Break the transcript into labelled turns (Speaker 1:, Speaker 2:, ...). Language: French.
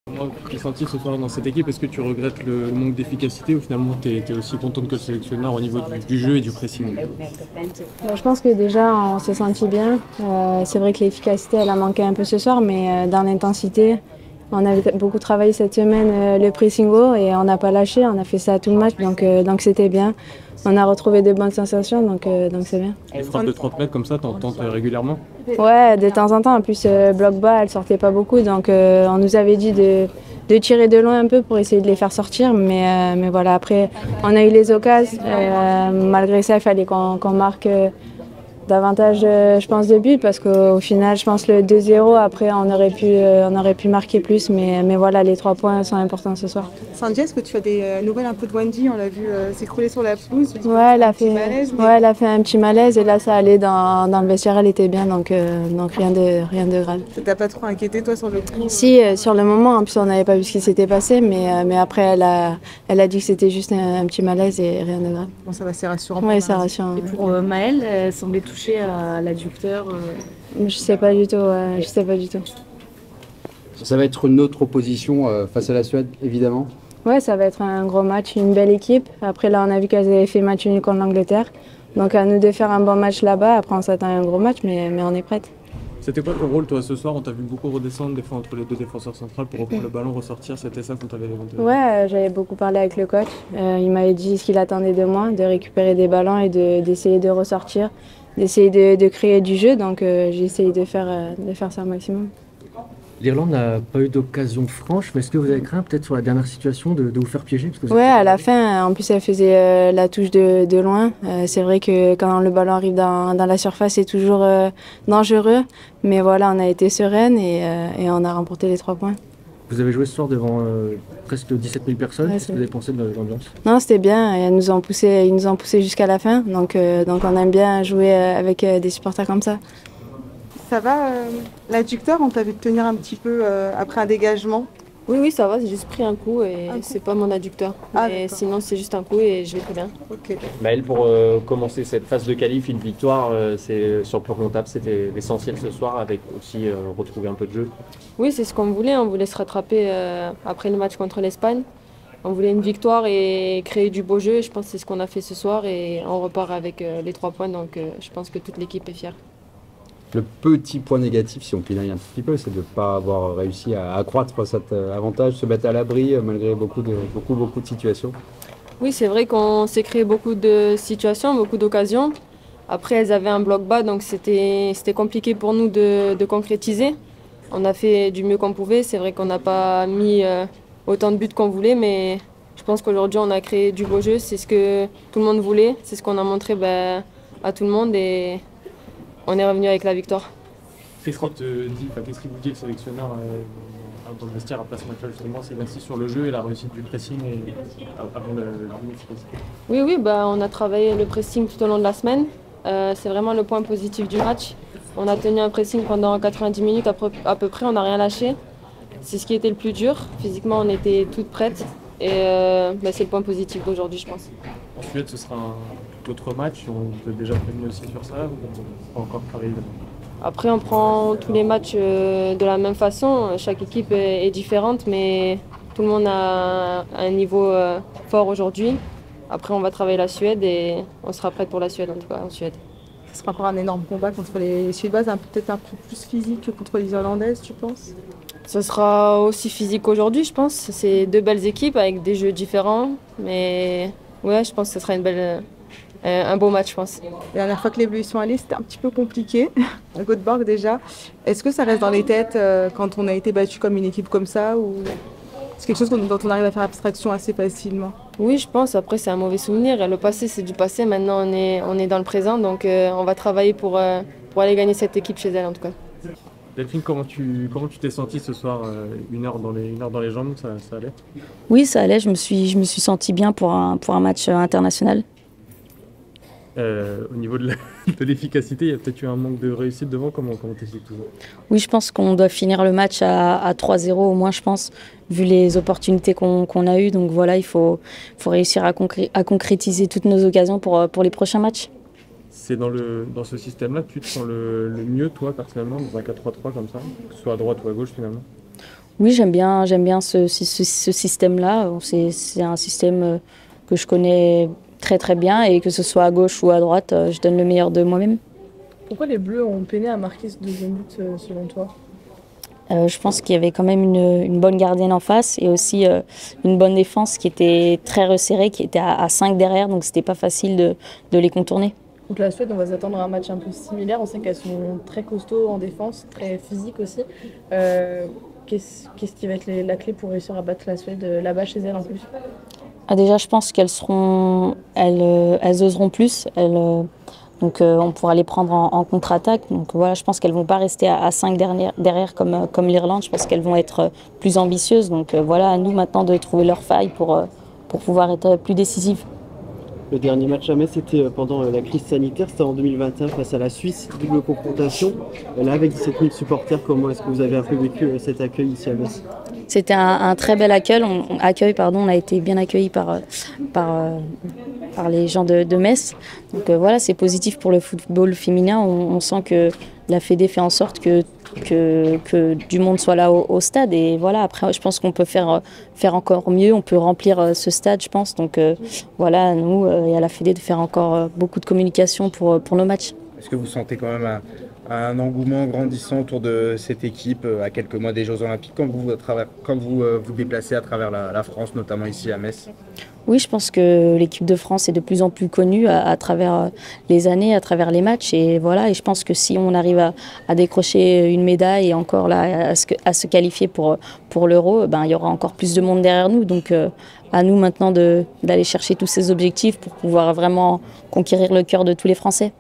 Speaker 1: Comment tu t'es senti ce soir dans cette équipe? Est-ce que tu regrettes le manque d'efficacité ou finalement tu es aussi contente que le sélectionneur au niveau du jeu et du pressing?
Speaker 2: Je pense que déjà on s'est senti bien. C'est vrai que l'efficacité elle a manqué un peu ce soir, mais dans l'intensité, on avait beaucoup travaillé cette semaine le pressing haut et on n'a pas lâché. On a fait ça tout le match, donc c'était bien. On a retrouvé de bonnes sensations, donc c'est bien.
Speaker 1: Les frappes de 30 mètres comme ça, t'en tentes régulièrement?
Speaker 2: Ouais, de temps en temps. En plus, bloc bas, elle sortait pas beaucoup, donc on nous avait dit de tirer de loin un peu pour essayer de les faire sortir, mais voilà. Après, on a eu les occasions. Malgré ça, il fallait qu'on marque davantage, je pense, de buts parce qu'au final, je pense le 2-0, après, on aurait pu marquer plus, mais voilà, les 3 points sont importants ce soir.
Speaker 3: Sandy, est-ce que tu as des nouvelles un peu de Wendy? On l'a vu s'écrouler sur la pelouse.
Speaker 2: Ouais,
Speaker 3: Un petit malaise, mais
Speaker 2: ouais, elle a fait un petit malaise et là, ça allait dans le vestiaire, elle était bien, donc rien de grave.
Speaker 3: ça t'a pas trop inquiété, toi, sur le coup?
Speaker 2: Si, sur le moment, en plus, on n'avait pas vu ce qui s'était passé, mais après, elle a dit que c'était juste un petit malaise et rien de grave.
Speaker 3: Bon, ça va, c'est rassurant.
Speaker 2: Ouais, ça rassure.
Speaker 4: Et pour Maëlle, elle semblait touchée à l'adducteur.
Speaker 2: Je sais pas du tout, je sais pas du tout.
Speaker 5: Ça va être une autre opposition face à la Suède, évidemment.
Speaker 2: Ouais, ça va être un gros match, une belle équipe. Après, là, on a vu qu'elles avaient fait match nul contre l'Angleterre. Donc, à nous de faire un bon match là-bas. Après, on s'attend à un gros match, mais on est prête.
Speaker 1: C'était quoi ton rôle toi ce soir? On t'a vu beaucoup redescendre des fois entre les deux défenseurs centrales pour reprendre le ballon, ressortir. C'était ça qu'on t'avait demandé?
Speaker 2: Ouais, j'avais beaucoup parlé avec le coach. Il m'avait dit ce qu'il attendait de moi, de récupérer des ballons et d'essayer de ressortir, d'essayer de créer du jeu. Donc, j'ai essayé de faire ça au maximum.
Speaker 6: L'Irlande n'a pas eu d'occasion franche, mais est-ce que vous avez craint peut-être sur la dernière situation de vous faire piéger? Parce que
Speaker 2: Ouais, à la fin, en plus, elle faisait la touche de loin. C'est vrai que quand le ballon arrive dans la surface, c'est toujours dangereux. Mais voilà, on a été sereine et on a remporté les 3 points.
Speaker 6: vous avez joué ce soir devant presque 17 000 personnes.
Speaker 2: Ouais,
Speaker 6: Qu'est-ce que vous avez pensé de l'ambiance?
Speaker 2: Non, c'était bien. Ils nous ont poussé jusqu'à la fin. Donc on aime bien jouer avec des supporters comme ça.
Speaker 3: Ça va, l'adducteur, on t'a vu te tenir un petit peu après un dégagement.
Speaker 4: Oui, ça va, j'ai juste pris un coup et
Speaker 3: Un coup.
Speaker 4: c'est pas mon adducteur.
Speaker 3: Ah,
Speaker 4: Mais
Speaker 3: d'accord.
Speaker 4: sinon, c'est juste un coup et je vais très bien.
Speaker 3: Ok.
Speaker 7: Maëlle, pour commencer cette phase de qualif, une victoire, c'est sur le plan comptable, c'était l'essentiel ce soir, avec aussi retrouver un peu de jeu.
Speaker 4: Oui, c'est ce qu'on voulait. On voulait se rattraper après le match contre l'Espagne. On voulait une victoire et créer du beau jeu. Je pense que c'est ce qu'on a fait ce soir et on repart avec les 3 points. Donc je pense que toute l'équipe est fière.
Speaker 5: Le petit point négatif, si on pinaille un petit peu, c'est de ne pas avoir réussi à accroître cet avantage, se mettre à l'abri malgré beaucoup de situations.
Speaker 4: Oui, c'est vrai qu'on s'est créé beaucoup de situations, beaucoup d'occasions. Après, elles avaient un bloc bas, donc c'était compliqué pour nous de concrétiser. On a fait du mieux qu'on pouvait. C'est vrai qu'on n'a pas mis autant de buts qu'on voulait, mais je pense qu'aujourd'hui, on a créé du beau jeu. C'est ce que tout le monde voulait. C'est ce qu'on a montré à tout le monde et on est revenu avec la victoire.
Speaker 1: Qu'est-ce qu'il vous dit le sélectionneur dans le vestiaire après ce match-là justement? C'est insiste sur le jeu et la réussite du pressing avant le
Speaker 4: Oui, on a travaillé le pressing tout au long de la semaine. C'est vraiment le point positif du match. On a tenu un pressing pendant 90 minutes à peu près, on n'a rien lâché. C'est ce qui était le plus dur. Physiquement, on était toutes prêtes et c'est le point positif d'aujourd'hui, je pense.
Speaker 1: En Suède, ce sera un autre match. On peut déjà prévenir aussi sur ça ou pas encore travailler?
Speaker 4: Après, on prend tous les matchs de la même façon. Chaque équipe est différente, mais tout le monde a un niveau fort aujourd'hui. Après, on va travailler la Suède et on sera prête pour la Suède, en tout cas, en Suède.
Speaker 3: Ce sera encore un énorme combat contre les Suédoises, peut-être un peu plus physique que contre les Irlandaises, tu penses?
Speaker 4: Ce sera aussi physique qu'aujourd'hui, je pense. C'est deux belles équipes avec des jeux différents, mais ouais, je pense que ce sera un beau match, je pense.
Speaker 3: La dernière fois que les Bleus y sont allés, c'était un petit peu compliqué, à Göteborg déjà. Est-ce que ça reste dans les têtes quand on a été battu comme une équipe comme ça, ou c'est quelque chose dont on arrive à faire abstraction assez facilement?
Speaker 4: Oui, je pense. Après, c'est un mauvais souvenir. Le passé, c'est du passé. Maintenant, on est dans le présent, donc on va travailler pour aller gagner cette équipe chez elle, en tout cas.
Speaker 1: Delphine, comment tu t'es sentie ce soir? Une heure dans les jambes, ça allait?
Speaker 8: Oui, ça allait. Je me suis sentie bien pour un match international.
Speaker 1: Au niveau de l'efficacité, il y a peut-être eu un manque de réussite devant. Comment t'expliques tout ça?
Speaker 8: Oui, je pense qu'on doit finir le match à 3-0 au moins, je pense, vu les opportunités qu'on a eues. Donc voilà, il faut réussir à concrétiser toutes nos occasions pour les prochains matchs.
Speaker 1: C'est dans ce système-là que tu te sens le mieux, toi, personnellement, dans un 4-3-3 comme ça, que ce soit à droite ou à gauche finalement?
Speaker 8: Oui, j'aime bien ce système-là. C'est un système que je connais très très bien et que ce soit à gauche ou à droite, je donne le meilleur de moi-même.
Speaker 3: Pourquoi les Bleus ont peiné à marquer ce deuxième but selon toi?
Speaker 8: Je pense qu'il y avait quand même une bonne gardienne en face et aussi une bonne défense qui était très resserrée, qui était à 5 derrière, donc c'était pas facile de les contourner.
Speaker 3: Donc la Suède, on va s'attendre à un match un peu similaire. On sait qu'elles sont très costauds en défense, très physiques aussi. Qu'est-ce qui va être la clé pour réussir à battre la Suède là-bas chez elles en plus?
Speaker 8: Déjà, je pense elles oseront plus. Donc on pourra les prendre en contre-attaque. Donc voilà, je pense qu'elles ne vont pas rester à 5 derrière comme l'Irlande. Je pense qu'elles vont être plus ambitieuses. Donc voilà, à nous maintenant de trouver leur faille pour pouvoir être plus décisives.
Speaker 9: Le dernier match à Metz, c'était pendant la crise sanitaire, c'était en 2021 face à la Suisse, double confrontation. Là, avec 17 000 supporters, comment est-ce que vous avez un peu vécu cet accueil ici à Metz?
Speaker 8: C'était un très bel accueil. On a été bien accueillis par les gens de Metz. Donc voilà, c'est positif pour le football féminin. On sent que la Fédé fait en sorte que du monde soit là au stade. Et voilà, après, je pense qu'on peut faire encore mieux. On peut remplir ce stade, je pense. Donc voilà, à nous et à la Fédé de faire encore beaucoup de communication pour nos matchs.
Speaker 10: Est-ce que vous sentez quand même un engouement grandissant autour de cette équipe à quelques mois des Jeux Olympiques quand vous vous déplacez à travers la France, notamment ici à Metz?
Speaker 8: Oui, je pense que l'équipe de France est de plus en plus connue à travers les années, à travers les matchs. Et voilà, et je pense que si on arrive à décrocher une médaille et encore là à se qualifier pour l'Euro, il y aura encore plus de monde derrière nous. Donc à nous maintenant d'aller chercher tous ces objectifs pour pouvoir vraiment conquérir le cœur de tous les Français.